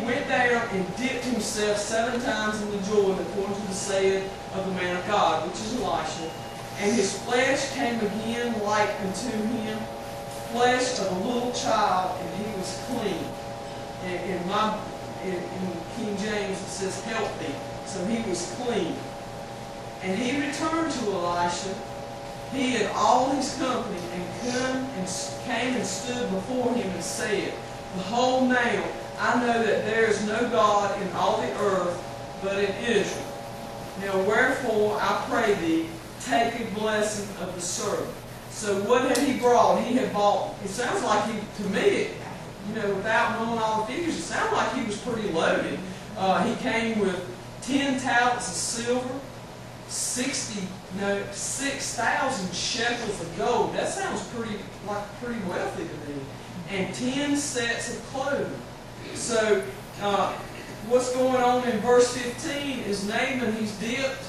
went down and dipped himself 7 times in the Jordan, according to the saying of the man of God, which is Elisha. And his flesh came again like unto him, flesh of a little child, and he was clean. In King James it says healthy, so he was clean. And he returned to Elisha, he and all his company, and came and stood before him and said, Behold now, I know that there is no God in all the earth but in Israel. Now wherefore, I pray thee, take a blessing of the servant. So what had he brought? He had bought, it sounds like to me, without knowing all the figures, it sounded like he was pretty loaded. He came with 10 talents of silver, 6,000 shekels of gold. That sounds pretty wealthy to me. And 10 sets of clothing. So what's going on in verse 15 is Naaman, he's dipped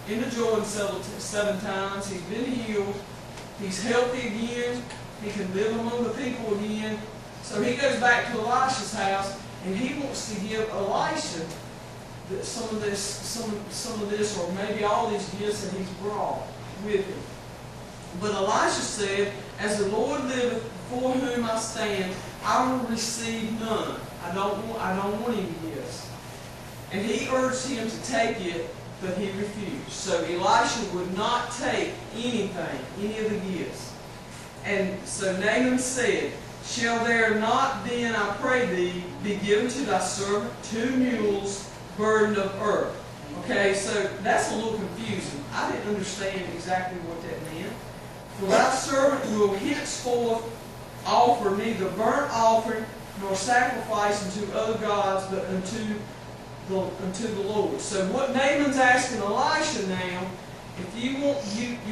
in the Jordan 7 times. He's been healed. He's healthy again. He can live among the people again. So he goes back to Elisha's house, and he wants to give Elisha some of this, or maybe all these gifts that he's brought with him. But Elisha said, As the Lord liveth, before whom I stand, I will receive none. I don't want any gifts. And he urged him to take it, but he refused. So Elisha would not take anything, any of the gifts. And so Naaman said, Shall there not then, I pray thee, be given to thy servant 2 mules burdened of earth? Okay, so that's a little confusing. I didn't understand exactly what that meant. For thy servant will henceforth offer neither burnt offering nor sacrifice unto other gods, but unto the Lord. So what Naaman's asking Elisha now, if you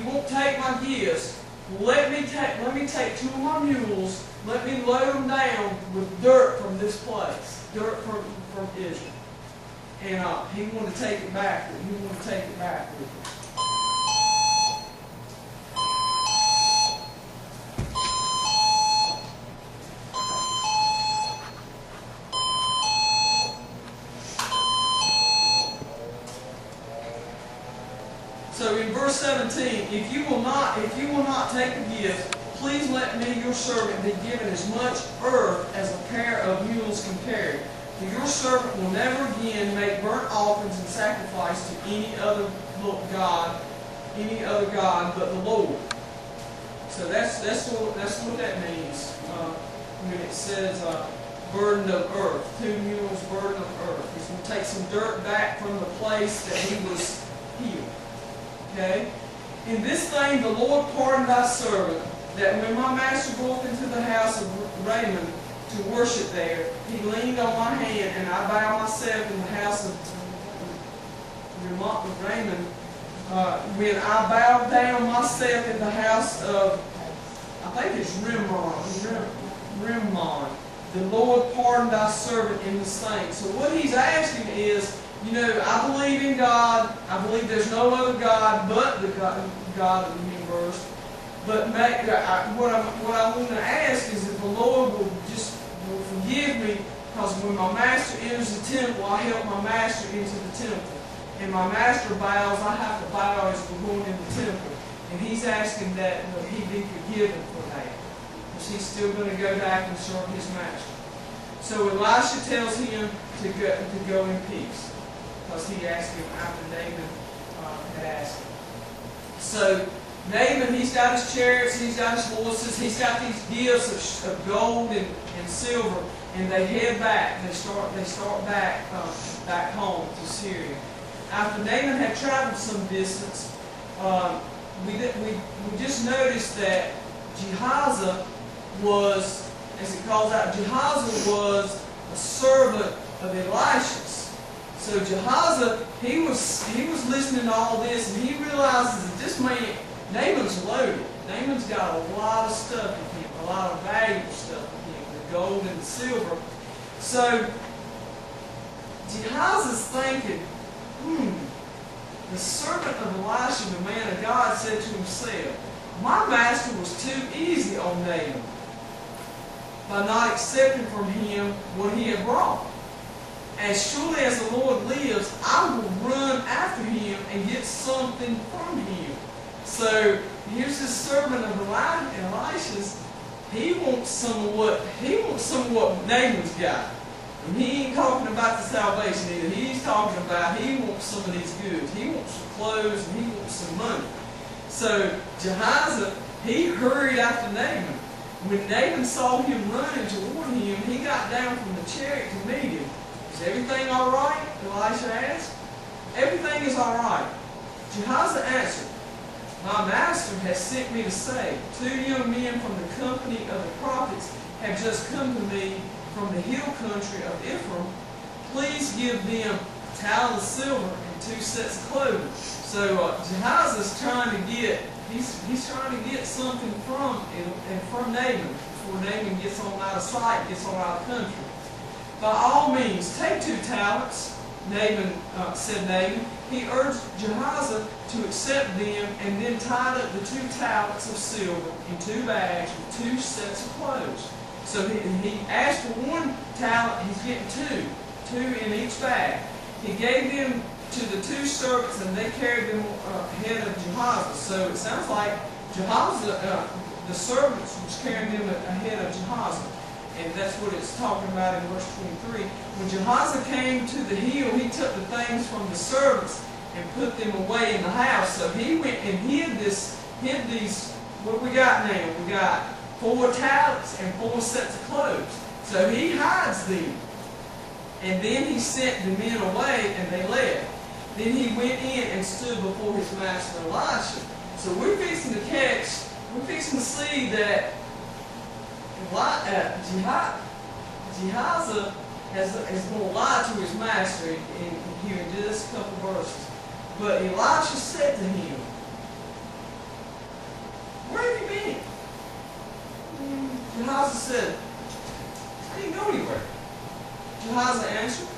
won't take my gifts, let me take 2 of my mules. Let me load them down with dirt from this place, dirt from Israel. And he wanted to take it back. He wanted to take it back with him. So in verse 17, if you will not take the gift, please let me, your servant, be given as much earth as a pair of mules can carry. For your servant will never again make burnt offerings and sacrifice to any other god but the Lord. So that's what that means when it says burden of earth, 2 mules burden of earth. He's going to take some dirt back from the place that he was healed. Okay? In this thing the Lord pardoned thy servant, that when my master goeth into the house of Raymond to worship there, he leaned on my hand, and I bow myself in the house of Raymond. When I bowed down myself in the house of, I think it's Rimmon, the Lord pardoned thy servant in this thing. So what he's asking is, I believe in God. I believe there's no other God but the God of the universe. But what I want to ask is if the Lord will forgive me, because when my master enters the temple, I help my master into the temple. And my master bows, I have to bow as we're going in the temple. And he's asking that he be forgiven for that. Because he's still going to go back and serve his master. So Elisha tells him to go in peace. Because he asked him after Naaman had asked him. So Naaman, he's got his chariots, he's got his horses, he's got these gifts of gold and silver, and they head back. They start back home to Syria. After Naaman had traveled some distance, we just noticed that Gehazi was, as it calls out, Gehazi was a servant of Elisha's. So Gehazi, he was listening to all this, and he realizes that this man, Naaman's loaded. Naaman's got a lot of stuff with him, a lot of valuable stuff with him, the gold and the silver. So Gehazi's thinking, the servant of Elisha, the man of God, said to himself, my master was too easy on Naaman. by not accepting from him what he had brought. As surely as the Lord lives, I will run after him and get something from him. So here's this servant of Elisha's. He wants some of what Naaman's got. And he ain't talking about the salvation either. He's talking about he wants some of these goods. He wants some clothes and he wants some money. So Gehazi, he hurried after Naaman. When Naaman saw him running toward him, he got down from the chariot to meet him. Is everything all right? Elisha asked. Everything is all right. Gehazi answered, my master has sent me to say, 2 young men from the company of the prophets have just come to me from the hill country of Ephraim. Please give them a talent of silver and 2 sets of clothing. So Gehazi is trying to get something from Naaman before Naaman gets on out of sight, gets on out of the country. By all means, take 2 talents. Naaman said Naaman. He urged Gehazi to accept them and then tied up the 2 talents of silver in 2 bags with 2 sets of clothes. So he asked for 1 talent, he's getting 2 in each bag. He gave them to the 2 servants and they carried them ahead of Gehazi. So it sounds like Gehazi, the servants was carrying them ahead of Gehazi. And that's what it's talking about in verse 23. When Gehazi came to the hill, he took the things from the servants and put them away in the house. So he went and hid these, what we got now? We got 4 talents and 4 sets of clothes. So he hides them. And then he sent the men away and they left. Then he went in and stood before his master Elisha. So we're fixing to see that Gehazi is going to lie to his master in here in just a couple verses. But Elisha said to him, where have you been? Gehazi said, I didn't go anywhere. Gehazi answered,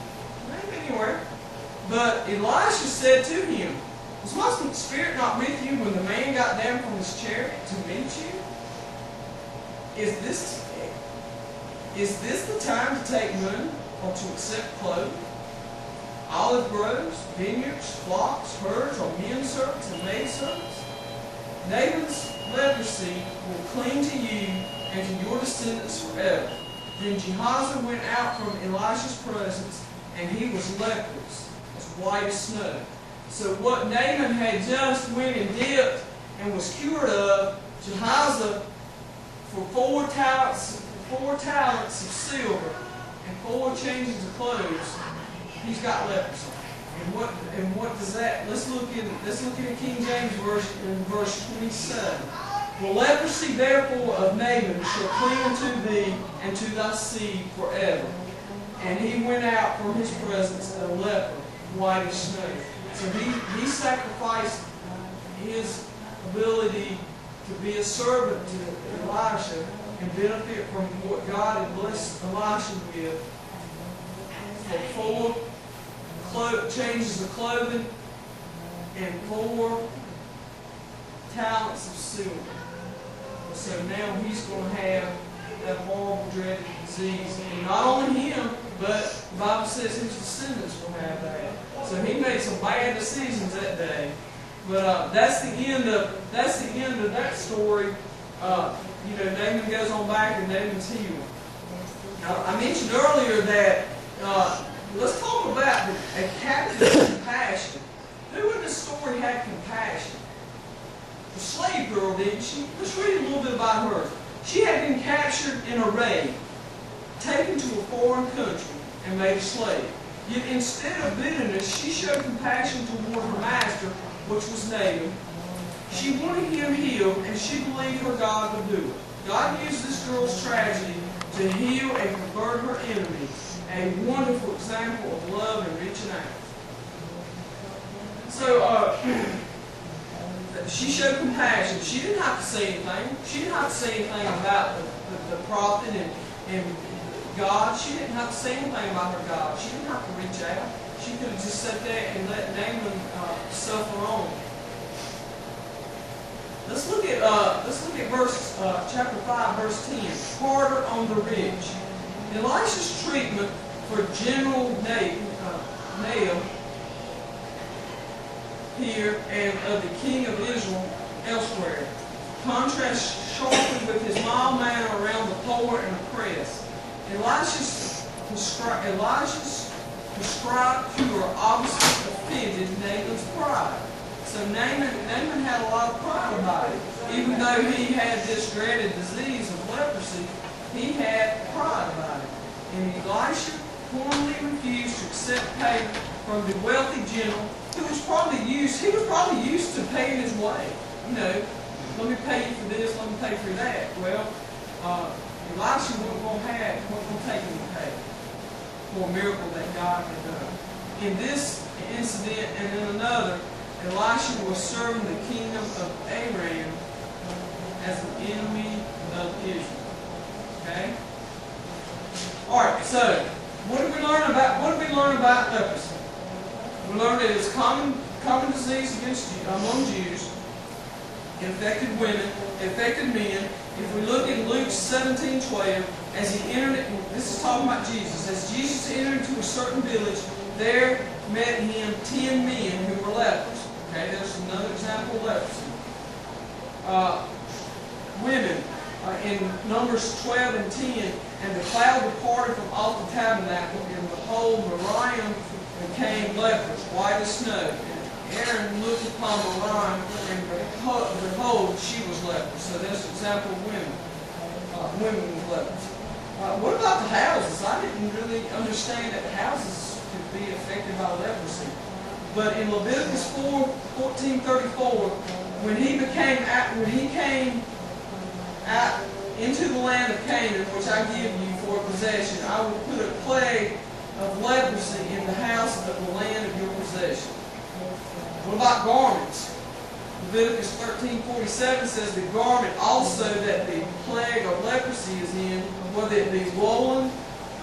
I ain't been anywhere. But Elisha said to him, was my spirit not with you when the man got down from his chariot to meet you? Is this the time to take money or to accept clothing? Olive groves, vineyards, flocks, herds, or men servants and maid servants? Naaman's leprosy will cling to you and to your descendants forever. Then Gehazi went out from Elisha's presence, and he was leprous, as white as snow. So what Naaman had just went and dipped and was cured of, Gehazi, for 4 talents of silver and 4 changes of clothes, he's got leprosy. And what does that? Let's look at the King James version in verse 27. The leprosy therefore of Naaman shall cling unto thee and to thy seed forever. And he went out from his presence a leper, white as snow. So he sacrificed his ability to be a servant to Elisha and benefit from what God had blessed Elisha with for 4 changes of clothing and 4 talents of silver. So now he's going to have that horrible, dreaded disease. And not only him, but the Bible says his descendants will have that. So he made some bad decisions that day. But that's the end of that story. Naaman goes on back and Naaman's healed. Now, I mentioned earlier that let's talk about a captive's compassion. Who in the story had compassion? The slave girl, didn't she? Let's read a little bit about her. She had been captured in a raid, taken to a foreign country, and made a slave. Yet instead of bitterness, she showed compassion toward her master, which was Naaman. She wanted him healed, and she believed her God would do it. God used this girl's tragedy to heal and convert her enemy, a wonderful example of love and reaching out. So, she showed compassion. She didn't have to say anything. She didn't have to say anything about the prophet and God. She didn't have to say anything about her God. She didn't have to reach out. She could have just sat there and let Naaman suffer on. Let's look at verse chapter 5, verse 10. Harder on the rich. Elisha's treatment for General Naaman here and of the king of Israel elsewhere contrasts sharply with his mild manner around the poor and oppressed. Elisha's prescribed cure obviously offended Naaman's pride. So Naaman had a lot of pride about it. Even though he had this dreaded disease of leprosy, he had pride about it. And Elisha formally refused to accept payment from the wealthy general who was probably used to paying his way. You know, let me pay you for this, let me pay for that. Well, Elisha wasn't going to take him to pay for a miracle that God had done. In this incident and in another, Elisha was serving the kingdom of Aram as an enemy of Israel. Okay? Alright, so what did we learn about leprosy? We learned that it's a common disease among Jews. It affected women, it affected men. If we look in Luke 17:12, as he entered, this is talking about Jesus, as Jesus entered into a certain village, there met him 10 men who were lepers. Okay, there's another example of leprosy. Women, in Numbers 12 and 10, and the cloud departed from off the tabernacle, and behold, Bryan became leprous, white as snow. And Aaron looked upon Bryan, and behold, she was leprous. So there's an example of women. Women with lepers. What about the houses? I didn't really understand that the houses could be affected by leprosy. But in Leviticus 14:34, when he came out into the land of Canaan, which I give you for a possession, I will put a plague of leprosy in the house of the land of your possession. What about garments? Leviticus 13:47 says the garment also that the plague of leprosy is in, whether it be woolen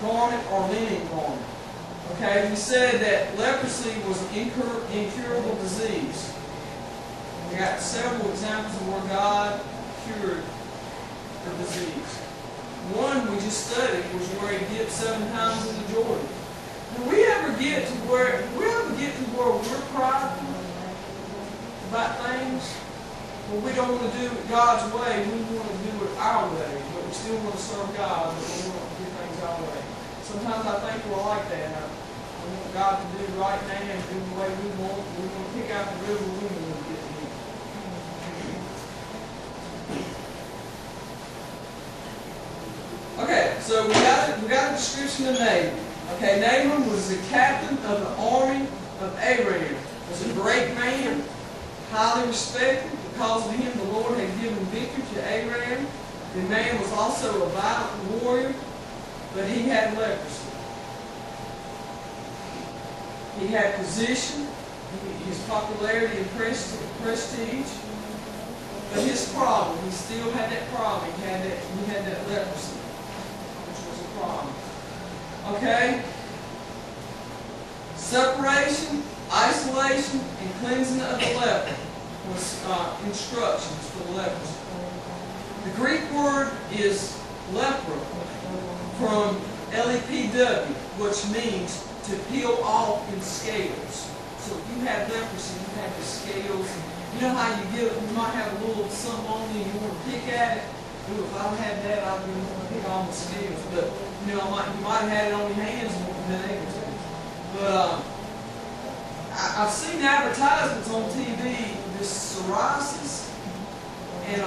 garment or linen garment. Okay, we said that leprosy was an incurable disease. We got several examples of where God cured the disease. One we just studied was where he dipped 7 times in the Jordan. Will we ever get to where we're prideful about things? Well, we don't want to do it God's way. We want to do it our way, but we still want to serve God, but we want to do things our way. Sometimes I think we're like that. I want God to do right now and do the way we want. We want to pick out the river we want to get to him. Okay, so we got a description of Naaman. Okay, Naaman was the captain of the army of Aram. He was a great man, highly respected. Because of him, the Lord had given victory to Aram. The man was also a violent warrior, but he had leprosy. He had position, his popularity and prestige, but his problem, he still had that problem. He had that leprosy, which was a problem. Okay? Separation, isolation, and cleansing of the leper was instructions for the lepers. The Greek word is lepra, from lepw, which means to peel off in scales. So if you have leprosy, you have the scales. You know how you might have a little something on you and you want to pick at it? Ooh, if I had that, I'd be wanting to pick on the scales. But you might have had it on your hands and been able to. But I've seen advertisements on TV, this psoriasis, and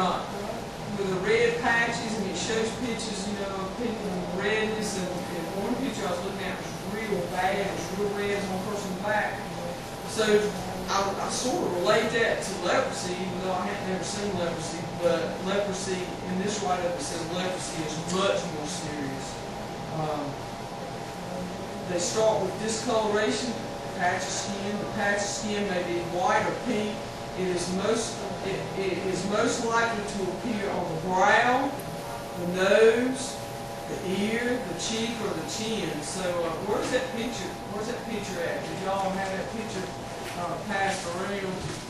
with the red patches, and it shows pictures, of people with redness, and one picture I was looking at was real bad, it was real red on one person's back. So I sort of relate that to leprosy, even though I had never seen leprosy, but leprosy, in this write-up it says leprosy is much more serious. They start with discoloration, patch of skin. The patch of skin may be white or pink. It is most likely to appear on the brow, the nose, the ear, the cheek, or the chin. So where's that picture? Where's that picture at? Did y'all have that picture passed around?